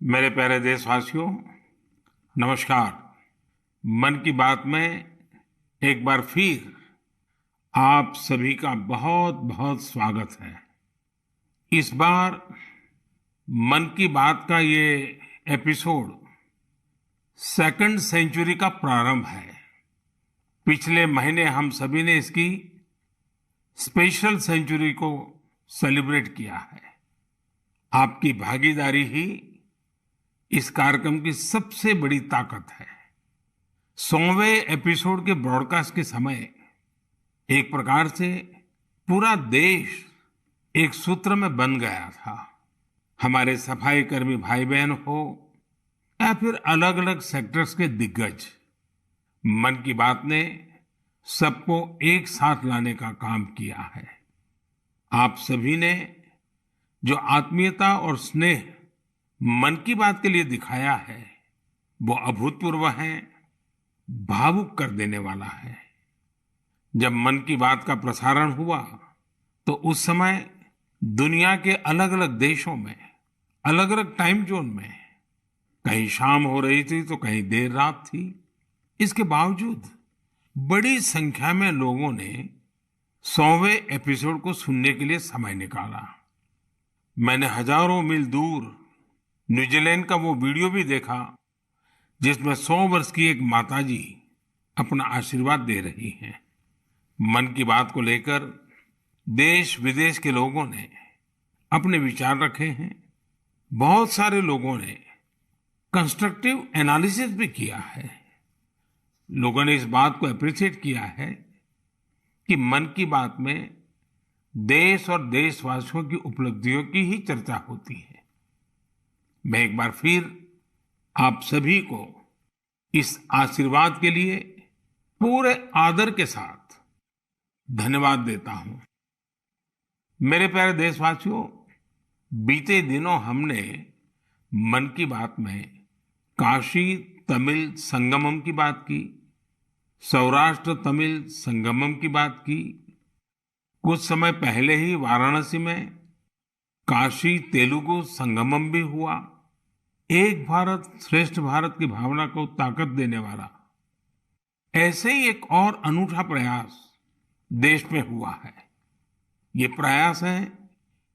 मेरे प्यारे देशवासियों, नमस्कार। मन की बात में एक बार फिर आप सभी का बहुत बहुत स्वागत है। इस बार मन की बात का ये एपिसोड सेकंड सेंचुरी का प्रारंभ है। पिछले महीने हम सभी ने इसकी स्पेशल सेंचुरी को सेलिब्रेट किया है। आपकी भागीदारी ही इस कार्यक्रम की सबसे बड़ी ताकत है। 100वें एपिसोड के ब्रॉडकास्ट के समय एक प्रकार से पूरा देश एक सूत्र में बंध गया था। हमारे सफाई कर्मी भाई बहन हो या फिर अलग अलग सेक्टर्स के दिग्गज, मन की बात ने सबको एक साथ लाने का काम किया है। आप सभी ने जो आत्मीयता और स्नेह मन की बात के लिए दिखाया है वो अभूतपूर्व है, भावुक कर देने वाला है। जब मन की बात का प्रसारण हुआ तो उस समय दुनिया के अलग अलग देशों में अलग अलग टाइम जोन में कहीं शाम हो रही थी तो कहीं देर रात थी। इसके बावजूद बड़ी संख्या में लोगों ने 100वें एपिसोड को सुनने के लिए समय निकाला। मैंने हजारों मील दूर न्यूजीलैंड का वो वीडियो भी देखा जिसमें 100 वर्ष की एक माताजी अपना आशीर्वाद दे रही हैं। मन की बात को लेकर देश विदेश के लोगों ने अपने विचार रखे हैं। बहुत सारे लोगों ने कंस्ट्रक्टिव एनालिसिस भी किया है। लोगों ने इस बात को अप्रिशिएट किया है कि मन की बात में देश और देशवासियों की उपलब्धियों की ही चर्चा होती है। मैं एक बार फिर आप सभी को इस आशीर्वाद के लिए पूरे आदर के साथ धन्यवाद देता हूं। मेरे प्यारे देशवासियों, बीते दिनों हमने मन की बात में काशी तमिल संगमम की बात की, सौराष्ट्र तमिल संगमम की बात की। कुछ समय पहले ही वाराणसी में काशी तेलुगु संगमम भी हुआ। एक भारत श्रेष्ठ भारत की भावना को ताकत देने वाला ऐसे ही एक और अनूठा प्रयास देश में हुआ है। ये प्रयास है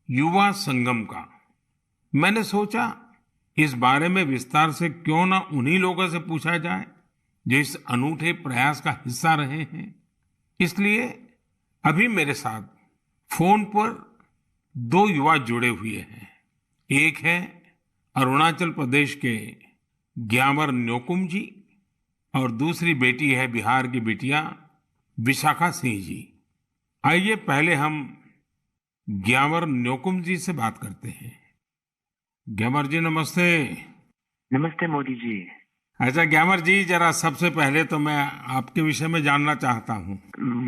युवा संगम का। मैंने सोचा इस बारे में विस्तार से क्यों ना उन्हीं लोगों से पूछा जाए जो इस अनूठे प्रयास का हिस्सा रहे हैं। इसलिए अभी मेरे साथ फोन पर दो युवा जुड़े हुए हैं। एक है अरुणाचल प्रदेश के ग्यामर न्योकुम जी और दूसरी बेटी है बिहार की बिटिया विशाखा सिंह जी। आइए पहले हम ग्यामर न्योकुम जी से बात करते हैं। ग्यामर जी नमस्ते। नमस्ते मोदी जी। अच्छा ग्यामर जी, जरा सबसे पहले तो मैं आपके विषय में जानना चाहता हूँ।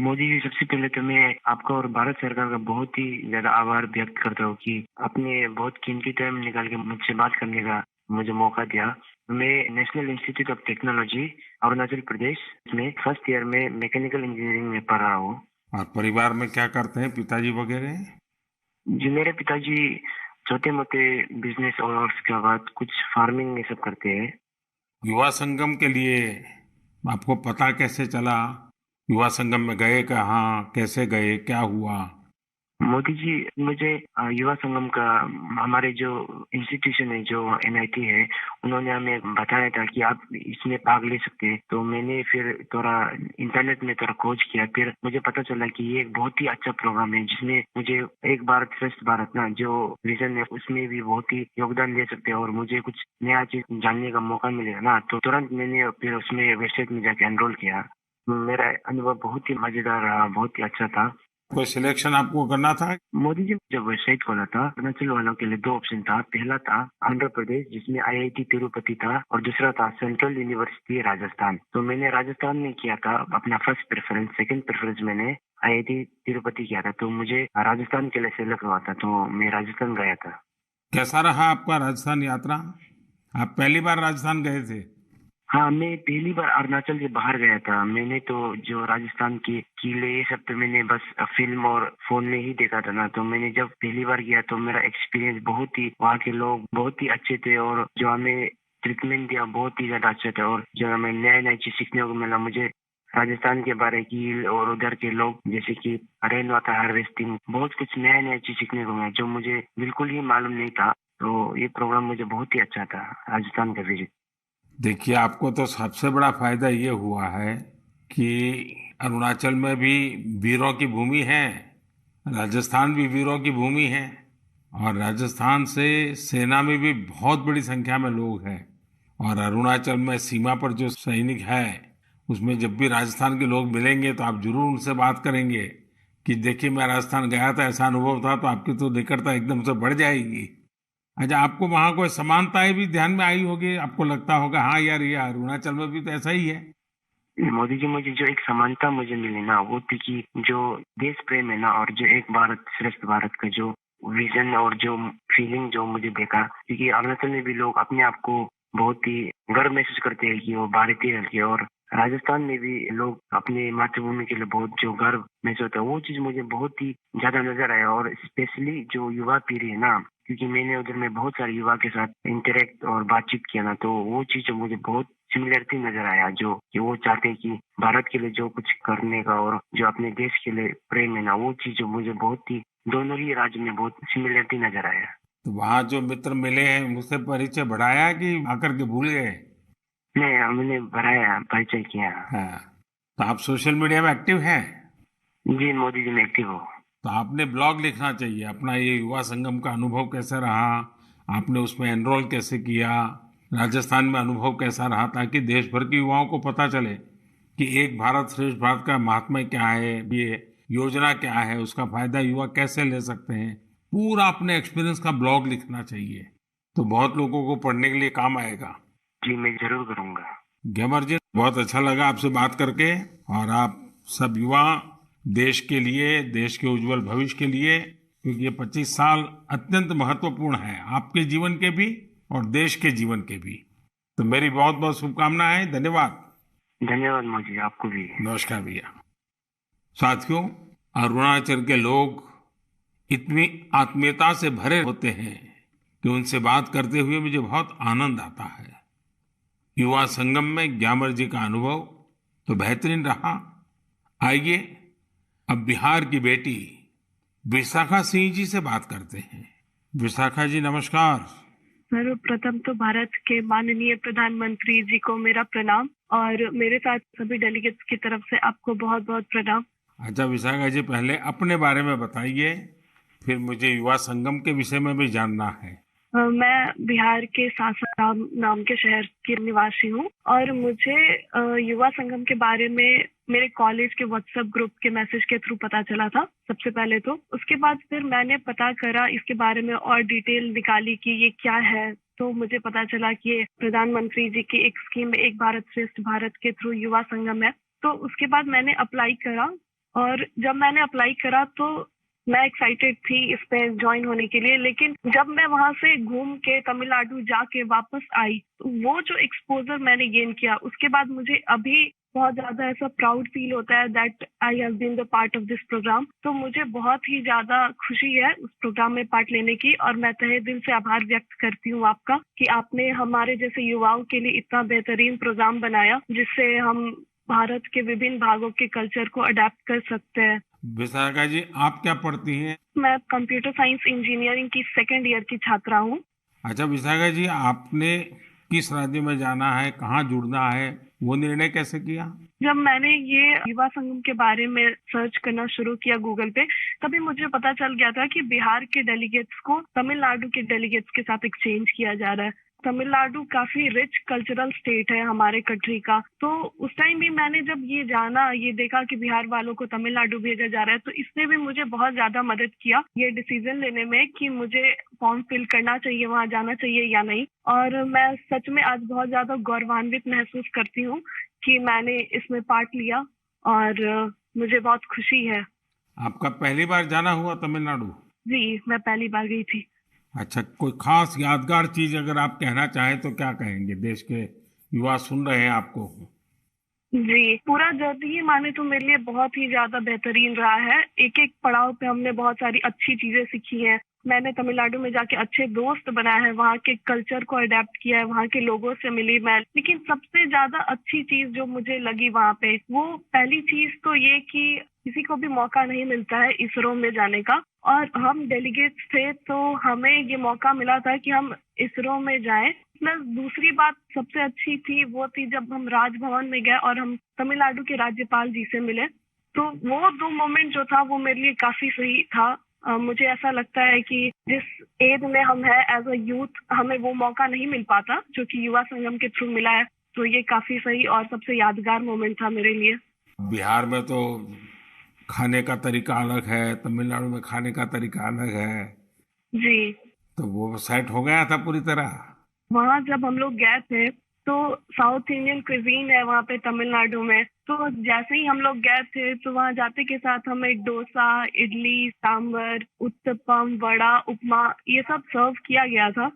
मोदी जी, सबसे पहले तो मैं आपका और भारत सरकार का बहुत ही ज्यादा आभार व्यक्त करता हूँ कि आपने बहुत कीमती टाइम निकाल के मुझसे बात करने का मुझे मौका दिया। मैं national institute of technology Arunachal Pradesh में फर्स्ट ईयर में मैकेनिकल इंजीनियरिंग में पढ़ रहा हूँ। और परिवार में क्या करते हैं पिताजी वगैरह? जी, मेरे पिताजी छोटे मोटे बिजनेस और उसके बाद कुछ फार्मिंग ये सब करते हैं। युवा संगम के लिए आपको पता कैसे चला? युवा संगम में गए कहाँ, कैसे गए, क्या हुआ? मोदी जी, मुझे युवा संगम का हमारे जो इंस्टीट्यूशन है, जो एनआईटी है, उन्होंने हमें बताया था कि आप इसमें भाग ले सकते हैं। तो मैंने फिर थोड़ा इंटरनेट में थोड़ा खोज किया। फिर मुझे पता चला कि ये एक बहुत ही अच्छा प्रोग्राम है जिसमें मुझे एक भारत श्रेष्ठ भारत ना जो विजन है उसमें भी बहुत ही योगदान दे सकते हैं और मुझे कुछ नया चीज जानने का मौका मिलेगा ना। तो तुरंत मैंने फिर उसमें वेबसाइट में जाके एनरोल किया। मेरा अनुभव बहुत ही मजेदार रहा, बहुत ही अच्छा था। कोई सिलेक्शन आपको करना था? मोदी जी, जब वेबसाइट खोला था अरुणाचल वालों के लिए दो ऑप्शन था। पहला था आंध्र प्रदेश जिसमें आईआईटी तिरुपति था और दूसरा था सेंट्रल यूनिवर्सिटी राजस्थान। तो मैंने राजस्थान में किया था अपना फर्स्ट प्रेफरेंस। सेकंड प्रेफरेंस मैंने आईआईटी तिरुपति किया था। तो मुझे राजस्थान के लिए सेलेक्ट हुआ था, तो मैं राजस्थान गया था। कैसा रहा आपका राजस्थान यात्रा? आप पहली बार राजस्थान गए थे? हाँ, मैं पहली बार अरुणाचल से बाहर गया था। मैंने तो जो राजस्थान के किले ये सब तो मैंने बस फ़िल्म और फ़ोन में ही देखा था ना, तो मैंने जब पहली बार गया तो मेरा एक्सपीरियंस बहुत ही, वहाँ के लोग बहुत ही अच्छे थे और जो हमें ट्रीटमेंट दिया बहुत ही ज़्यादा अच्छा था और जो हमें नई-नई चीज़ सीखने को मिला मुझे राजस्थान के बारे की और उधर के लोग जैसे कि रेन वाटर हार्वेस्टिंग बहुत कुछ नया-नया चीज़ सीखने को मिला जो मुझे बिल्कुल ही मालूम नहीं था। तो ये प्रोग्राम मुझे बहुत ही अच्छा था, राजस्थान का विज़िट। देखिए, आपको तो सबसे बड़ा फायदा ये हुआ है कि अरुणाचल में भी वीरों की भूमि है, राजस्थान भी वीरों की भूमि है और राजस्थान से सेना में भी बहुत बड़ी संख्या में लोग हैं और अरुणाचल में सीमा पर जो सैनिक है उसमें जब भी राजस्थान के लोग मिलेंगे तो आप जरूर उनसे बात करेंगे कि देखिए मैं राजस्थान गया था, ऐसा अनुभव था, तो आपकी तो निकटता एकदम से बढ़ जाएगी। अच्छा, आपको वहां कोई समानताएं भी ध्यान में आई होगी, आपको लगता होगा हाँ यार ये अरुणाचल में भी तो ऐसा ही है। मोदी जी, मुझे जो एक समानता मुझे मिली ना वो थी कि जो देश प्रेम है ना और जो एक भारत श्रेष्ठ भारत का जो विजन और जो फीलिंग जो मुझे देखा, क्योंकि अरुणाचल में भी लोग अपने आप को बहुत ही गर्व महसूस करते हैं कि वो भारतीय है और राजस्थान में भी लोग अपनी मातृभूमि के लिए बहुत जो गर्व महसूस होता है वो चीज मुझे बहुत ही ज्यादा नजर आया और स्पेशली जो युवा पीढ़ी है ना, क्योंकि मैंने उधर में बहुत सारे युवा के साथ इंटरेक्ट और बातचीत किया ना, तो वो चीज मुझे बहुत सिमिलरिटी नजर आया जो कि वो चाहते हैं कि भारत के लिए जो कुछ करने का और जो अपने देश के लिए प्रेम है ना, वो चीज मुझे बहुत ही दोनों ही राज्य में बहुत सिमिलरिटी नजर आया। तो वहां जो मित्र मिले हैं उनसे परिचय बढ़ाया कि आकर के भूल गए? नहीं, मैंने बढ़ाया, परिचय किया। हाँ, तो आप सोशल मीडिया में एक्टिव हैं? जी, मोदी जी में एक्टिव हो। तो आपने ब्लॉग लिखना चाहिए अपना, ये युवा संगम का अनुभव कैसा रहा, आपने उसमें एनरोल कैसे किया, राजस्थान में अनुभव कैसा रहा, ताकि देश भर के युवाओं को पता चले कि एक भारत श्रेष्ठ भारत का महात्म्य क्या है, ये योजना क्या है, उसका फायदा युवा कैसे ले सकते हैं। पूरा अपने एक्सपीरियंस का ब्लॉग लिखना चाहिए, तो बहुत लोगों को पढ़ने के लिए काम आएगा। जी, मैं जरूर करूंगा। ग्यामर जी, बहुत अच्छा लगा आपसे बात करके। और आप सब युवा देश के लिए, देश के उज्जवल भविष्य के लिए, क्योंकि ये 25 साल अत्यंत महत्वपूर्ण है आपके जीवन के भी और देश के जीवन के भी। तो मेरी बहुत बहुत शुभकामनाएं। धन्यवाद। धन्यवाद मोदी जी, आपको भी। नमस्कार भैया। साथियों, अरुणाचल के लोग इतनी आत्मीयता से भरे होते हैं कि उनसे बात करते हुए मुझे बहुत आनंद आता है। युवा संगम में ग्यामर जी का अनुभव तो बेहतरीन रहा। आइए अब बिहार की बेटी विशाखा सिंह जी से बात करते हैं। विशाखा जी, नमस्कार। सर्वप्रथम तो भारत के माननीय प्रधानमंत्री जी को मेरा प्रणाम और मेरे साथ सभी डेलीगेट्स की तरफ से आपको बहुत बहुत प्रणाम। अच्छा विशाखा जी, पहले अपने बारे में बताइए, फिर मुझे युवा संगम के विषय में भी जानना है। मैं बिहार के सासाराम नाम के शहर की निवासी हूँ और मुझे युवा संगम के बारे में मेरे कॉलेज के व्हाट्सएप ग्रुप के मैसेज के थ्रू पता चला था सबसे पहले। तो उसके बाद फिर मैंने पता करा इसके बारे में और डिटेल निकाली कि ये क्या है, तो मुझे पता चला कि ये प्रधानमंत्री जी की एक स्कीम एक भारत श्रेष्ठ भारत के थ्रू युवा संगम है। तो उसके बाद मैंने अप्लाई करा और जब मैंने अप्लाई करा तो मैं एक्साइटेड थी इस पे ज्वाइन होने के लिए, लेकिन जब मैं वहां से घूम के तमिलनाडु जाके वापस आई तो वो जो एक्सपोजर मैंने गेन किया उसके बाद मुझे अभी बहुत ज्यादा ऐसा प्राउड फील होता है that I have been the part of this programme. तो मुझे बहुत ही ज्यादा खुशी है उस प्रोग्राम में पार्ट लेने की और मैं तहे दिल से आभार व्यक्त करती हूँ आपका कि आपने हमारे जैसे युवाओं के लिए इतना बेहतरीन प्रोग्राम बनाया जिससे हम भारत के विभिन्न भागों के कल्चर को अडेप्ट कर सकते हैं। विशाखा जी, आप क्या पढ़ती हैं? मैं कंप्यूटर साइंस इंजीनियरिंग की सेकेंड ईयर की छात्रा हूँ। अच्छा विशाखा जी, आपने किस राज्य में जाना है, कहाँ जुड़ना है, वो निर्णय कैसे किया? जब मैंने ये युवा संगम के बारे में सर्च करना शुरू किया गूगल पे, तभी मुझे पता चल गया था कि बिहार के डेलीगेट्स को तमिलनाडु के डेलीगेट्स के साथ एक्सचेंज किया जा रहा है। तमिलनाडु काफी रिच कल्चरल स्टेट है हमारे कंट्री का, तो उस टाइम भी मैंने जब ये जाना, ये देखा कि बिहार वालों को तमिलनाडु भेजा जा रहा है, तो इसने भी मुझे बहुत ज्यादा मदद किया ये डिसीजन लेने में कि मुझे फॉर्म फिल करना चाहिए, वहां जाना चाहिए या नहीं। और मैं सच में आज बहुत ज्यादा गौरवान्वित महसूस करती हूँ कि मैंने इसमें पार्ट लिया और मुझे बहुत खुशी है। आपका पहली बार जाना हुआ तमिलनाडु? जी, मैं पहली बार गई थी। अच्छा, कोई खास यादगार चीज अगर आप कहना चाहें तो क्या कहेंगे देश के युवा सुन रहे हैं आपको। जी, पूरा जर्नी ही माने तो मेरे लिए बहुत ही ज़्यादा बेहतरीन रहा है। एक-एक पड़ाव पे हमने बहुत सारी अच्छी चीज़ें सीखी हैं। मैंने तमिलनाडु में जाके अच्छे दोस्त बनाए हैं, वहाँ के कल्चर को अडॉप्ट किया है, वहाँ के लोगों से मिली मैं। लेकिन सबसे ज़्यादा अच्छी चीज़ जो मुझे लगी वहाँ पे, वो पहली चीज़ तो ये कि किसी को भी मौका नहीं मिलता है इसरो में जाने का, और हम डेलीगेट्स थे तो हमें ये मौका मिला था कि हम इसरो में जाएँ। प्लस दूसरी बात सबसे अच्छी थी वो थी जब हम राजभवन में गए और हम तमिलनाडु के राज्यपाल जी से मिले, तो वो 2 मोमेंट जो था वो मेरे लिए काफ़ी सही था। मुझे ऐसा लगता है कि जिस एज में हम हैं एज़ अ यूथ, हमें वो मौका नहीं मिल पाता जो कि युवा संगम के थ्रू मिला है। तो ये काफ़ी सही और सबसे यादगार मोमेंट था मेरे लिए। बिहार में तो खाने का तरीका अलग है, तमिलनाडु में खाने का तरीका अलग है, जी। तो वो सेट हो गया था पूरी तरह। वहाँ जब हम लोग गए थे तो साउथ इंडियन क्विजीन है वहाँ पे तमिलनाडु में। तो जैसे ही हम लोग गए थे तो वहाँ जाते के साथ हमें डोसा, इडली, सांभर, उत्तपम, वड़ा, उपमा ये सब सर्व किया गया था।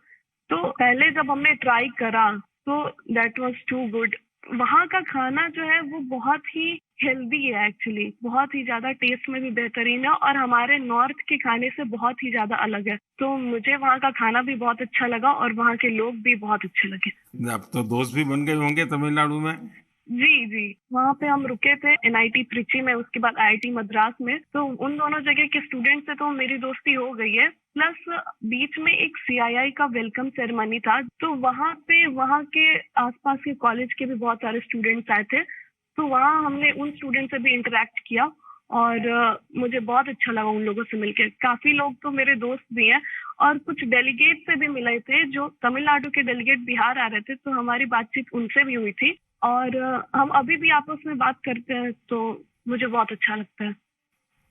तो पहले जब हमने ट्राई करा तो दैट वाज टू गुड। वहाँ का खाना जो है वो बहुत ही हेल्दी है एक्चुअली, बहुत ही ज्यादा टेस्ट में भी बेहतरीन है और हमारे नॉर्थ के खाने से बहुत ही ज्यादा अलग है। तो मुझे वहाँ का खाना भी बहुत अच्छा लगा और वहाँ के लोग भी बहुत अच्छे लगे। अब तो दोस्त भी बन गए होंगे तमिलनाडु में। जी, जी। वहाँ पे हम रुके थे एनआईटी त्रिची में, उसके बाद आईआईटी मद्रास में। तो उन दोनों जगह के स्टूडेंट से तो मेरी दोस्ती हो गई है। प्लस बीच में एक सीआईआई का वेलकम सेरेमनी था, तो वहाँ पे वहाँ के आसपास के कॉलेज के भी बहुत सारे स्टूडेंट्स आए थे। तो वहाँ हमने उन स्टूडेंट से भी इंटरैक्ट किया और मुझे बहुत अच्छा लगा उन लोगों से मिलके। काफ़ी लोग तो मेरे दोस्त भी हैं और कुछ डेलीगेट से भी मिले थे, जो तमिलनाडु के डेलीगेट बिहार आ रहे थे, तो हमारी बातचीत उनसे भी हुई थी। और हम अभी भी आपस में बात करते हैं, तो मुझे बहुत अच्छा लगता है।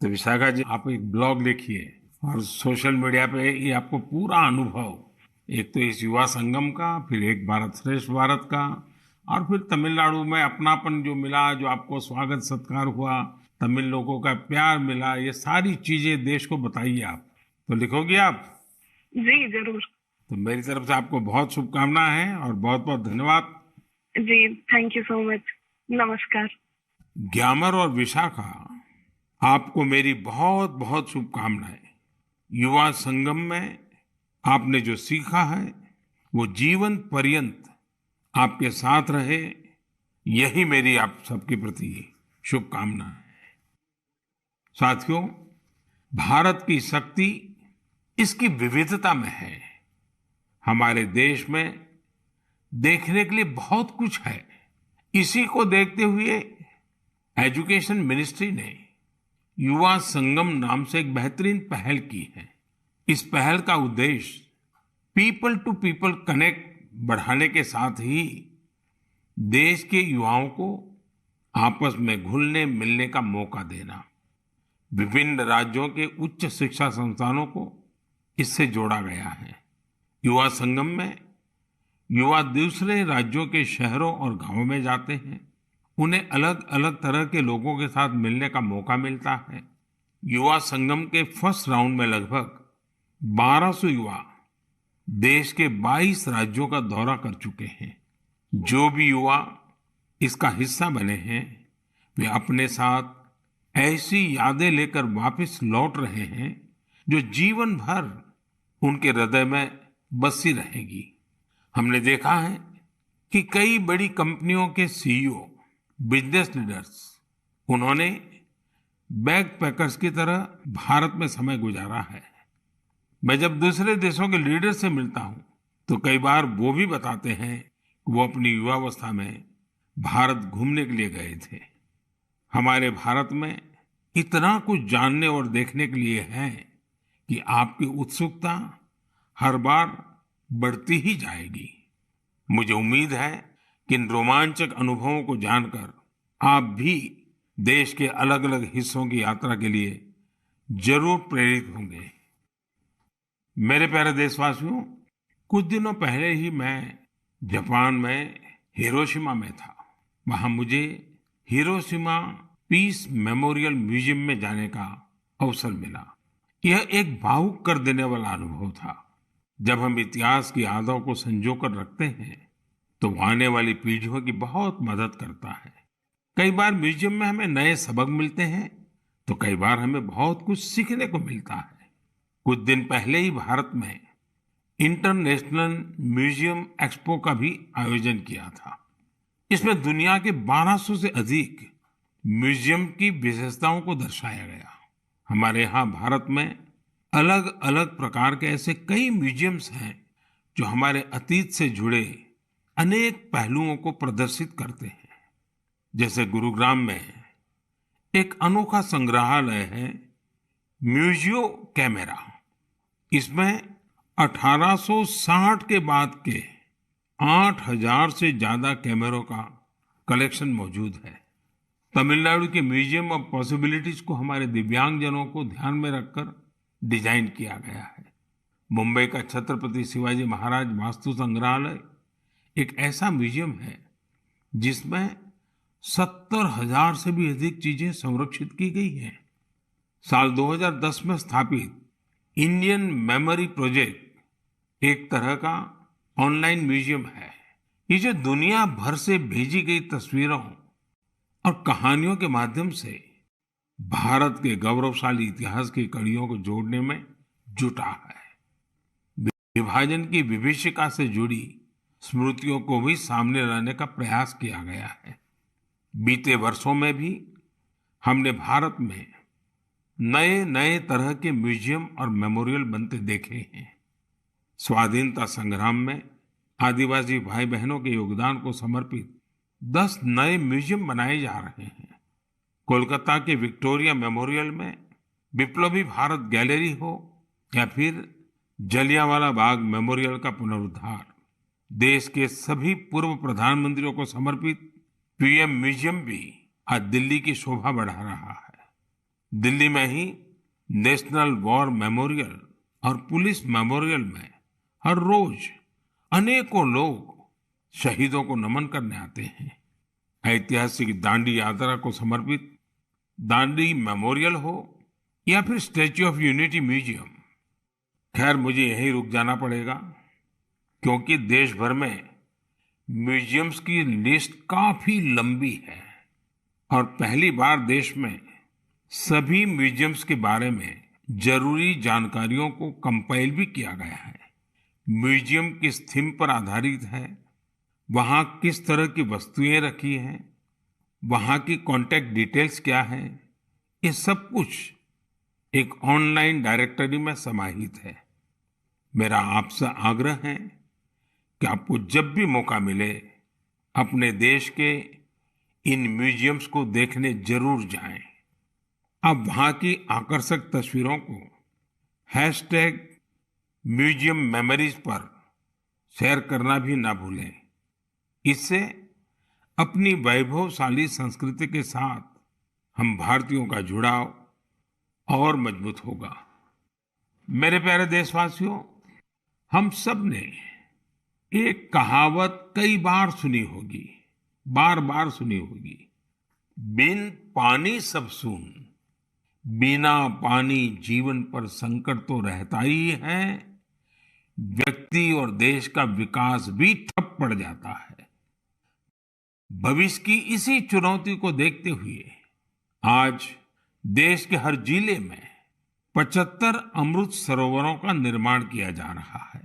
तो विशाखा जी, आप एक ब्लॉग लिखिए और सोशल मीडिया पे ये आपको पूरा अनुभव, एक तो इस युवा संगम का, फिर एक भारत श्रेष्ठ भारत का, और फिर तमिलनाडु में अपनापन जो मिला, जो आपको स्वागत सत्कार हुआ, तमिल लोगों का प्यार मिला, ये सारी चीजें देश को बताइए आप। तो लिखोगे आप? जी, ज़रूर। तो मेरी तरफ से आपको बहुत शुभकामनाएं हैं और बहुत बहुत धन्यवाद। जी, थैंक यू सो मच। नमस्कार। ग्यामर और विशाखा, आपको मेरी बहुत बहुत शुभकामनाएं। युवा संगम में आपने जो सीखा है वो जीवन पर्यंत आपके साथ रहे, यही मेरी आप सबके प्रति शुभकामना है। साथियों, भारत की शक्ति इसकी विविधता में है। हमारे देश में देखने के लिए बहुत कुछ है। इसी को देखते हुए एजुकेशन मिनिस्ट्री ने युवा संगम नाम से एक बेहतरीन पहल की है। इस पहल का उद्देश्य पीपल टू पीपल कनेक्ट बढ़ाने के साथ ही देश के युवाओं को आपस में घुलने मिलने का मौका देना। विभिन्न राज्यों के उच्च शिक्षा संस्थानों को इससे जोड़ा गया है। युवा संगम में युवा दूसरे राज्यों के शहरों और गांवों में जाते हैं। उन्हें अलग अलग तरह के लोगों के साथ मिलने का मौका मिलता है। युवा संगम के फर्स्ट राउंड में लगभग 1200 युवा देश के 22 राज्यों का दौरा कर चुके हैं। जो भी युवा इसका हिस्सा बने हैं, वे अपने साथ ऐसी यादें लेकर वापस लौट रहे हैं जो जीवन भर उनके हृदय में बसी रहेगी। हमने देखा है कि कई बड़ी कंपनियों के सीईओ, बिजनेस लीडर्स, उन्होंने बैकपैकर्स की तरह भारत में समय गुजारा है। मैं जब दूसरे देशों के लीडर से मिलता हूं तो कई बार वो भी बताते हैं कि वो अपनी युवावस्था में भारत घूमने के लिए गए थे। हमारे भारत में इतना कुछ जानने और देखने के लिए है कि आपकी उत्सुकता हर बार बढ़ती ही जाएगी। मुझे उम्मीद है कि इन रोमांचक अनुभवों को जानकर आप भी देश के अलग अलग हिस्सों की यात्रा के लिए जरूर प्रेरित होंगे। मेरे प्यारे देशवासियों, कुछ दिनों पहले ही मैं जापान में हिरोशिमा में था। वहां मुझे हिरोशिमा पीस मेमोरियल म्यूजियम में जाने का अवसर मिला। यह एक भावुक कर देने वाला अनुभव था। जब हम इतिहास की यादों को संजो कर रखते हैं तो वो आने वाली पीढ़ियों की बहुत मदद करता है। कई बार म्यूजियम में हमें नए सबक मिलते हैं, तो कई बार हमें बहुत कुछ सीखने को मिलता है। कुछ दिन पहले ही भारत में इंटरनेशनल म्यूजियम एक्सपो का भी आयोजन किया था। इसमें दुनिया के 1200 से अधिक म्यूजियम की विशेषताओं को दर्शाया गया। हमारे यहाँ भारत में अलग अलग प्रकार के ऐसे कई म्यूजियम्स हैं जो हमारे अतीत से जुड़े अनेक पहलुओं को प्रदर्शित करते हैं। जैसे गुरुग्राम में एक अनोखा संग्रहालय है, म्यूजियो कैमेरा। इसमें 1860 के बाद के 8000 से ज्यादा कैमरों का कलेक्शन मौजूद है। तमिलनाडु के म्यूजियम ऑफ पॉसिबिलिटीज को हमारे दिव्यांगजनों को ध्यान में रखकर डिजाइन किया गया है। मुंबई का छत्रपति शिवाजी महाराज वास्तु संग्रहालय एक ऐसा म्यूजियम है जिसमें 70,000 से भी अधिक चीजें संरक्षित की गई हैं। साल 2010 में स्थापित इंडियन मेमोरी प्रोजेक्ट एक तरह का ऑनलाइन म्यूजियम है। ये जो दुनिया भर से भेजी गई तस्वीरों और कहानियों के माध्यम से भारत के गौरवशाली इतिहास की कड़ियों को जोड़ने में जुटा है। विभाजन की विभीषिका से जुड़ी स्मृतियों को भी सामने लाने का प्रयास किया गया है। बीते वर्षों में भी हमने भारत में नए नए तरह के म्यूजियम और मेमोरियल बनते देखे हैं। स्वाधीनता संग्राम में आदिवासी भाई बहनों के योगदान को समर्पित 10 नए म्यूजियम बनाए जा रहे हैं। कोलकाता के विक्टोरिया मेमोरियल में विप्लवी भारत गैलरी हो या फिर जलियांवाला बाग मेमोरियल का पुनरुद्धार, देश के सभी पूर्व प्रधानमंत्रियों को समर्पित पीएम म्यूजियम भी आज दिल्ली की शोभा बढ़ा रहा है। दिल्ली में ही नेशनल वॉर मेमोरियल और पुलिस मेमोरियल में हर रोज अनेकों लोग शहीदों को नमन करने आते हैं। ऐतिहासिक दांडी यात्रा को समर्पित दांडी मेमोरियल हो या फिर स्टैच्यू ऑफ यूनिटी म्यूजियम, खैर मुझे यहीं रुक जाना पड़ेगा क्योंकि देश भर में म्यूजियम्स की लिस्ट काफी लंबी है और पहली बार देश में सभी म्यूजियम्स के बारे में जरूरी जानकारियों को कंपाइल भी किया गया है। म्यूजियम किस थीम पर आधारित है, वहाँ किस तरह की वस्तुएं रखी हैं, वहाँ की कॉन्टैक्ट डिटेल्स क्या है, ये सब कुछ एक ऑनलाइन डायरेक्टरी में समाहित है। मेरा आपसे आग्रह है कि आपको जब भी मौका मिले अपने देश के इन म्यूजियम्स को देखने जरूर जाएं। आप वहाँ की आकर्षक तस्वीरों को #म्यूजियम मेमोरीज पर शेयर करना भी ना भूलें। इससे अपनी वैभवशाली संस्कृति के साथ हम भारतीयों का जुड़ाव और मजबूत होगा। मेरे प्यारे देशवासियों, हम सब ने एक कहावत कई बार सुनी होगी, बार बार सुनी होगी, बिन पानी सब सून, बिना पानी जीवन पर संकट तो रहता ही है, व्यक्ति और देश का विकास भी ठप पड़ जाता है। भविष्य की इसी चुनौती को देखते हुए आज देश के हर जिले में 75 अमृत सरोवरों का निर्माण किया जा रहा है।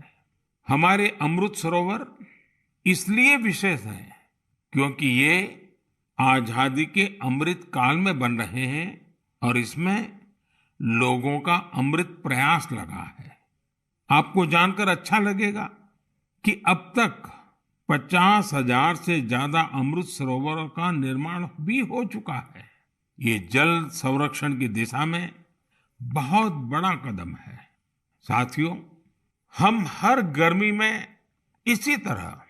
हमारे अमृत सरोवर इसलिए विशेष हैं क्योंकि ये आजादी के अमृत काल में बन रहे हैं और इसमें लोगों का अमृत प्रयास लगा है। आपको जानकर अच्छा लगेगा कि अब तक 50,000 से ज्यादा अमृत सरोवरों का निर्माण भी हो चुका है। ये जल संरक्षण की दिशा में बहुत बड़ा कदम है। साथियों, हम हर गर्मी में इसी तरह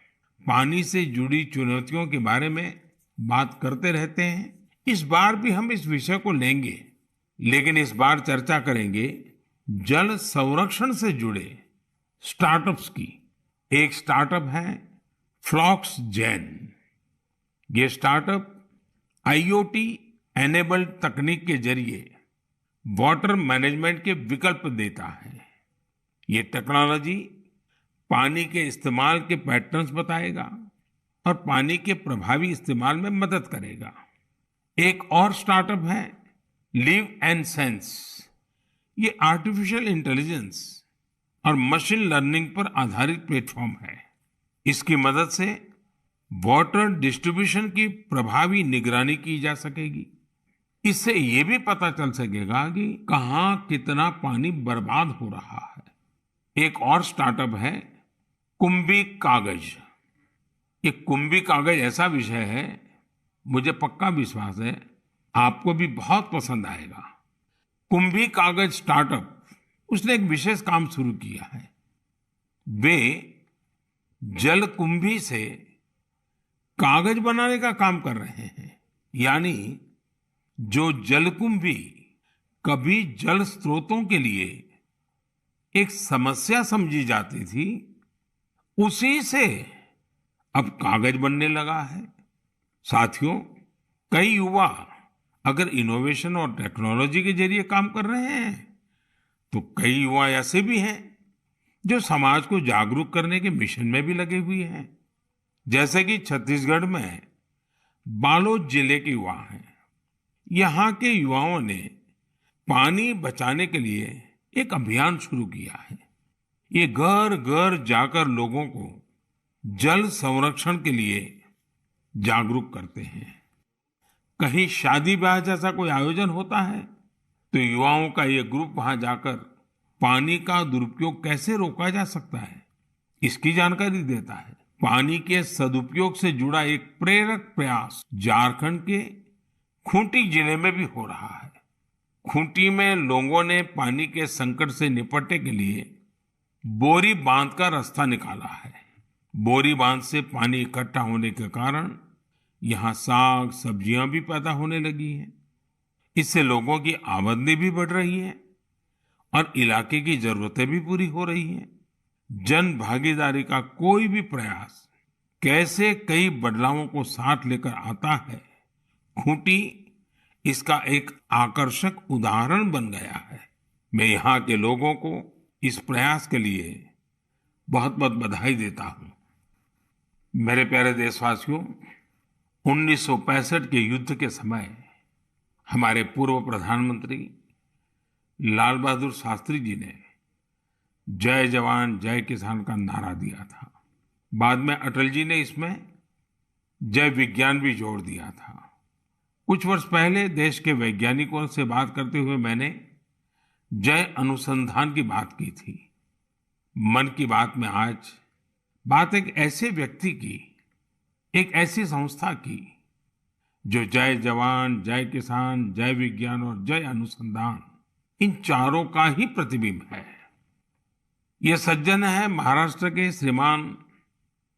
पानी से जुड़ी चुनौतियों के बारे में बात करते रहते हैं। इस बार भी हम इस विषय को लेंगे, लेकिन इस बार चर्चा करेंगे जल संरक्षण से जुड़े स्टार्टअप्स की। एक स्टार्टअप है फ्लॉक्स जेन। ये स्टार्टअप आईओटी एनेबल्ड तकनीक के जरिए वाटर मैनेजमेंट के विकल्प देता है। ये टेक्नोलॉजी पानी के इस्तेमाल के पैटर्न्स बताएगा, और पानी के प्रभावी इस्तेमाल में मदद करेगा। एक और स्टार्टअप है लिव एंड सेंस। ये आर्टिफिशियल इंटेलिजेंस और मशीन लर्निंग पर आधारित प्लेटफॉर्म है। इसकी मदद से वाटर डिस्ट्रीब्यूशन की प्रभावी निगरानी की जा सकेगी। इससे ये भी पता चल सकेगा कि कहाँ कितना पानी बर्बाद हो रहा है। एक और स्टार्टअप है कुंभी कागज। ये कुंभी कागज ऐसा विषय है, मुझे पक्का विश्वास है आपको भी बहुत पसंद आएगा। कुंभी कागज स्टार्टअप उसने एक विशेष काम शुरू किया है। वे जलकुंभी से कागज बनाने का काम कर रहे हैं। यानी जो जलकुंभी कभी जल स्रोतों के लिए एक समस्या समझी जाती थी, उसी से अब कागज बनने लगा है। साथियों, कई युवा अगर इनोवेशन और टेक्नोलॉजी के जरिए काम कर रहे हैं, तो कई युवा ऐसे भी हैं जो समाज को जागरूक करने के मिशन में भी लगे हुए हैं। जैसे कि छत्तीसगढ़ में बालोद जिले के युवा हैं। यहाँ के युवाओं ने पानी बचाने के लिए एक अभियान शुरू किया है। ये घर घर जाकर लोगों को जल संरक्षण के लिए जागरूक करते हैं। कहीं शादी ब्याह जैसा कोई आयोजन होता है तो युवाओं का ये ग्रुप वहां जाकर पानी का दुरुपयोग कैसे रोका जा सकता है, इसकी जानकारी देता है। पानी के सदुपयोग से जुड़ा एक प्रेरक प्रयास झारखंड के खूंटी जिले में भी हो रहा है। खूंटी में लोगों ने पानी के संकट से निपटने के लिए बोरी बांध का रास्ता निकाला है। बोरी बांध से पानी इकट्ठा होने के कारण यहाँ साग सब्जियां भी पैदा होने लगी हैं। इससे लोगों की आमदनी भी बढ़ रही है और इलाके की जरूरतें भी पूरी हो रही हैं। जन भागीदारी का कोई भी प्रयास कैसे कई बदलावों को साथ लेकर आता है, खूंटी इसका एक आकर्षक उदाहरण बन गया है। मैं यहाँ के लोगों को इस प्रयास के लिए बहुत बहुत बधाई देता हूँ। मेरे प्यारे देशवासियों, 1965 के युद्ध के समय हमारे पूर्व प्रधानमंत्री लाल बहादुर शास्त्री जी ने जय जवान जय किसान का नारा दिया था। बाद में अटल जी ने इसमें जय विज्ञान भी जोड़ दिया था। कुछ वर्ष पहले देश के वैज्ञानिकों से बात करते हुए मैंने जय अनुसंधान की बात की थी। मन की बात में आज बात एक ऐसे व्यक्ति की, एक ऐसी संस्था की जो जय जवान जय किसान जय विज्ञान और जय अनुसंधान इन चारों का ही प्रतिबिंब है। ये सज्जन है महाराष्ट्र के श्रीमान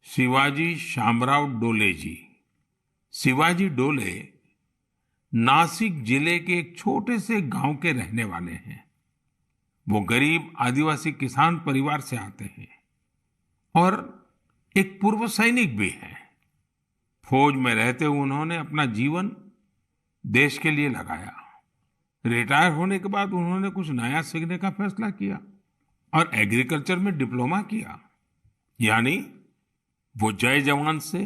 शिवाजी शामराव डोले जी। शिवाजी डोले नासिक जिले के एक छोटे से गांव के रहने वाले हैं। वो गरीब आदिवासी किसान परिवार से आते हैं और एक पूर्व सैनिक भी हैं। फौज में रहते हुए उन्होंने अपना जीवन देश के लिए लगाया। रिटायर होने के बाद उन्होंने कुछ नया सीखने का फैसला किया और एग्रीकल्चर में डिप्लोमा किया। यानी वो जय जवान से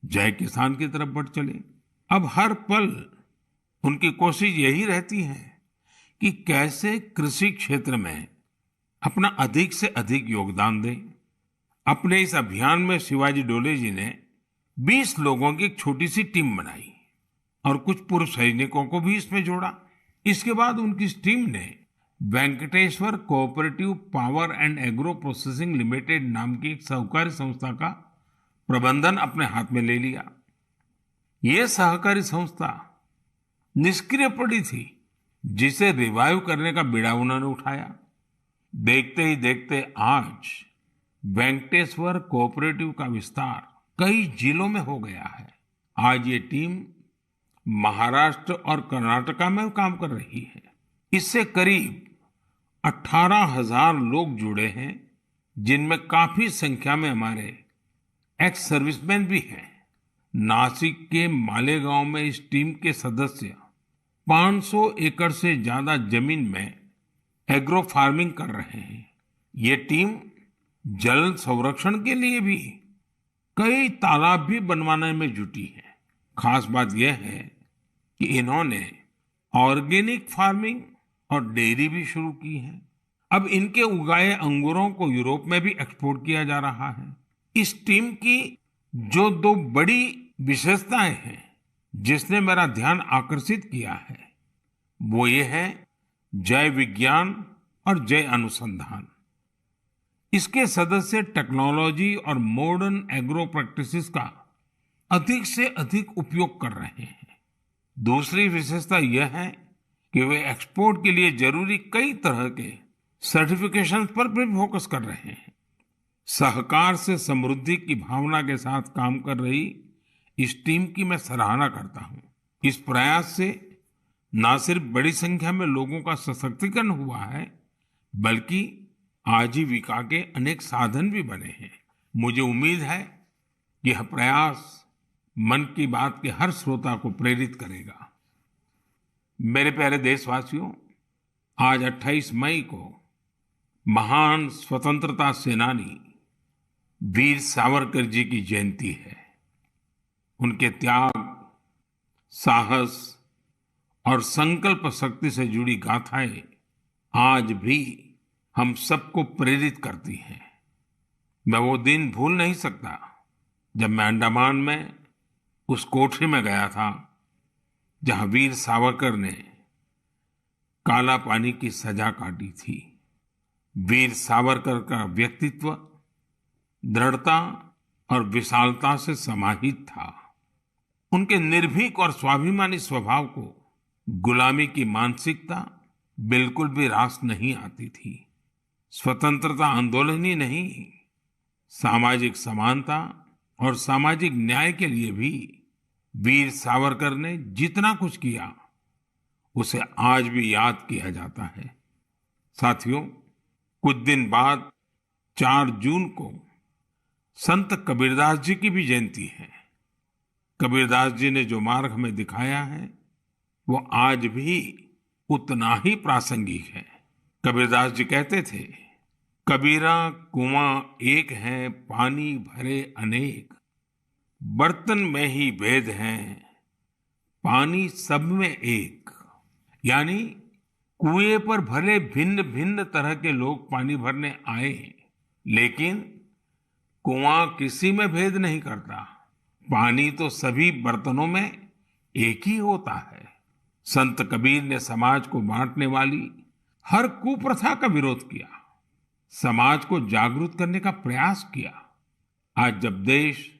जय किसान की तरफ बढ़ चले। अब हर पल उनकी कोशिश यही रहती है कि कैसे कृषि क्षेत्र में अपना अधिक से अधिक योगदान दें। अपने इस अभियान में शिवाजी डोले जी ने 20 लोगों की एक छोटी सी टीम बनाई और कुछ पूर्व सैनिकों को भी इसमें जोड़ा। इसके बाद उनकी इस टीम ने Venkateshwar cooperative power and agro processing limited नाम की एक सहकारी संस्था का प्रबंधन अपने हाथ में ले लिया। ये सहकारी संस्था निष्क्रिय पड़ी थी, जिसे रिवाइव करने का बीड़ा उन्होंने उठाया। देखते ही देखते आज वेंकटेश्वर कोऑपरेटिव का विस्तार कई जिलों में हो गया है। आज ये टीम महाराष्ट्र और कर्नाटका में काम कर रही है। इससे करीब 18,000 लोग जुड़े हैं, जिनमें काफी संख्या में हमारे एक्स सर्विसमैन भी हैं। नासिक के मालेगांव में इस टीम के सदस्य 500 एकड़ से ज्यादा जमीन में एग्रो फार्मिंग कर रहे हैं। ये टीम जल संरक्षण के लिए भी कई तालाब भी बनवाने में जुटी है। खास बात यह है कि इन्होंने ऑर्गेनिक फार्मिंग और डेयरी भी शुरू की है। अब इनके उगाए अंगूरों को यूरोप में भी एक्सपोर्ट किया जा रहा है। इस टीम की जो दो बड़ी विशेषताएं हैं जिसने मेरा ध्यान आकर्षित किया है, वो ये है जय विज्ञान और जय अनुसंधान। इसके सदस्य टेक्नोलॉजी और मॉडर्न एग्रो प्रैक्टिसेस का अधिक से अधिक उपयोग कर रहे हैं। दूसरी विशेषता यह है कि वे एक्सपोर्ट के लिए जरूरी कई तरह के सर्टिफिकेशन पर भी फोकस कर रहे हैं। सहकार से समृद्धि की भावना के साथ काम कर रही इस टीम की मैं सराहना करता हूं। इस प्रयास से न सिर्फ बड़ी संख्या में लोगों का सशक्तिकरण हुआ है, बल्कि आजीविका के अनेक साधन भी बने हैं। मुझे उम्मीद है कि यह प्रयास मन की बात के हर श्रोता को प्रेरित करेगा। मेरे प्यारे देशवासियों, आज 28 मई को महान स्वतंत्रता सेनानी वीर सावरकर जी की जयंती है। उनके त्याग, साहस और संकल्प शक्ति से जुड़ी गाथाएं आज भी हम सबको प्रेरित करती हैं। मैं वो दिन भूल नहीं सकता जब मैं अंडमान में उस कोठरी में गया था जहां वीर सावरकर ने काला पानी की सजा काटी थी। वीर सावरकर का व्यक्तित्व दृढ़ता और विशालता से समाहित था। उनके निर्भीक और स्वाभिमानी स्वभाव को गुलामी की मानसिकता बिल्कुल भी रास नहीं आती थी। स्वतंत्रता आंदोलन ही नहीं, सामाजिक समानता और सामाजिक न्याय के लिए भी वीर सावरकर ने जितना कुछ किया, उसे आज भी याद किया जाता है। साथियों, कुछ दिन बाद 4 जून को संत कबीरदास जी की भी जयंती है। कबीरदास जी ने जो मार्ग हमें दिखाया है, वो आज भी उतना ही प्रासंगिक है। कबीरदास जी कहते थे, कबीरा कुआं एक है, पानी भरे अनेक, बर्तन में ही भेद है, पानी सब में एक। यानी कुएं पर भले भिन्न भिन्न तरह के लोग पानी भरने आए, लेकिन कुआं किसी में भेद नहीं करता। पानी तो सभी बर्तनों में एक ही होता है। संत कबीर ने समाज को बांटने वाली हर कुप्रथा का विरोध किया, समाज को जागरूक करने का प्रयास किया। आज जब देश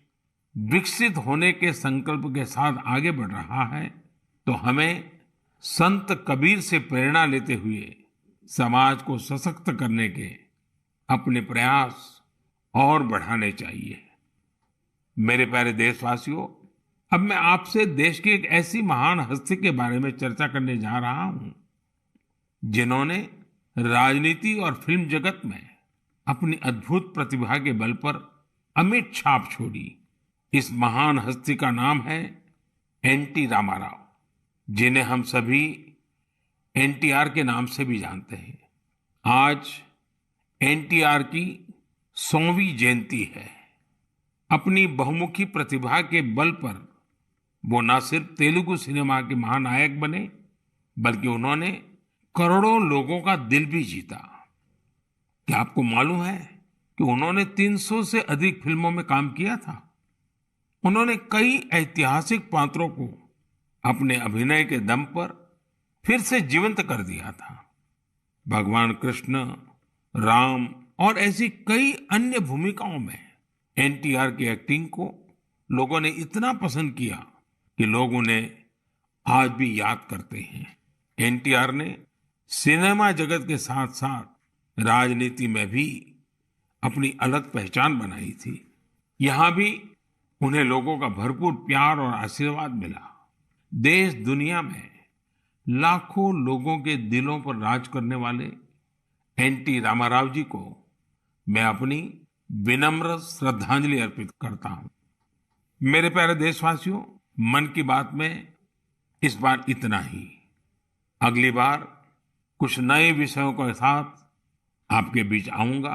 विकसित होने के संकल्प के साथ आगे बढ़ रहा है, तो हमें संत कबीर से प्रेरणा लेते हुए समाज को सशक्त करने के अपने प्रयास और बढ़ाने चाहिए। मेरे प्यारे देशवासियों, अब मैं आपसे देश की एक ऐसी महान हस्ती के बारे में चर्चा करने जा रहा हूं जिन्होंने राजनीति और फिल्म जगत में अपनी अद्भुत प्रतिभा के बल पर अमिट छाप छोड़ी। इस महान हस्ती का नाम है एनटी रामाराव, जिन्हें हम सभी एनटीआर के नाम से भी जानते हैं। आज एनटीआर की 100वीं जयंती है। अपनी बहुमुखी प्रतिभा के बल पर वो न सिर्फ तेलुगु सिनेमा के महानायक बने, बल्कि उन्होंने करोड़ों लोगों का दिल भी जीता। क्या आपको मालूम है कि उन्होंने 300 से अधिक फिल्मों में काम किया था? उन्होंने कई ऐतिहासिक पात्रों को अपने अभिनय के दम पर फिर से जीवंत कर दिया था। भगवान कृष्ण, राम और ऐसी कई अन्य भूमिकाओं में एनटीआर की एक्टिंग को लोगों ने इतना पसंद किया कि लोग उन्हें आज भी याद करते हैं। एनटीआर ने सिनेमा जगत के साथ साथ राजनीति में भी अपनी अलग पहचान बनाई थी। यहां भी उन्हें लोगों का भरपूर प्यार और आशीर्वाद मिला। देश दुनिया में लाखों लोगों के दिलों पर राज करने वाले एनटी रामाराव जी को मैं अपनी विनम्र श्रद्धांजलि अर्पित करता हूं। मेरे प्यारे देशवासियों, मन की बात में इस बार इतना ही। अगली बार कुछ नए विषयों के साथ आपके बीच आऊंगा।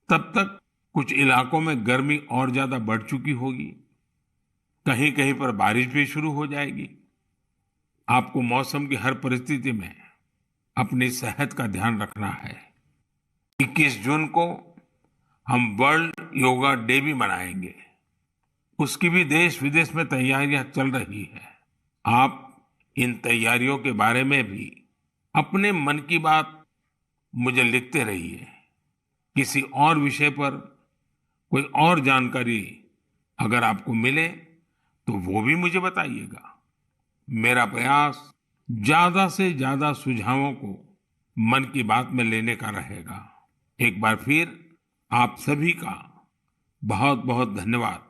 तब तक कुछ इलाकों में गर्मी और ज्यादा बढ़ चुकी होगी, कहीं कहीं पर बारिश भी शुरू हो जाएगी। आपको मौसम की हर परिस्थिति में अपनी सेहत का ध्यान रखना है। 21 जून को हम वर्ल्ड योगा डे भी मनाएंगे। उसकी भी देश विदेश में तैयारियां चल रही है। आप इन तैयारियों के बारे में भी अपने मन की बात मुझे लिखते रहिए। किसी और विषय पर कोई और जानकारी अगर आपको मिले तो वो भी मुझे बताइएगा। मेरा प्रयास ज्यादा से ज्यादा सुझावों को मन की बात में लेने का रहेगा। एक बार फिर आप सभी का बहुत बहुत धन्यवाद।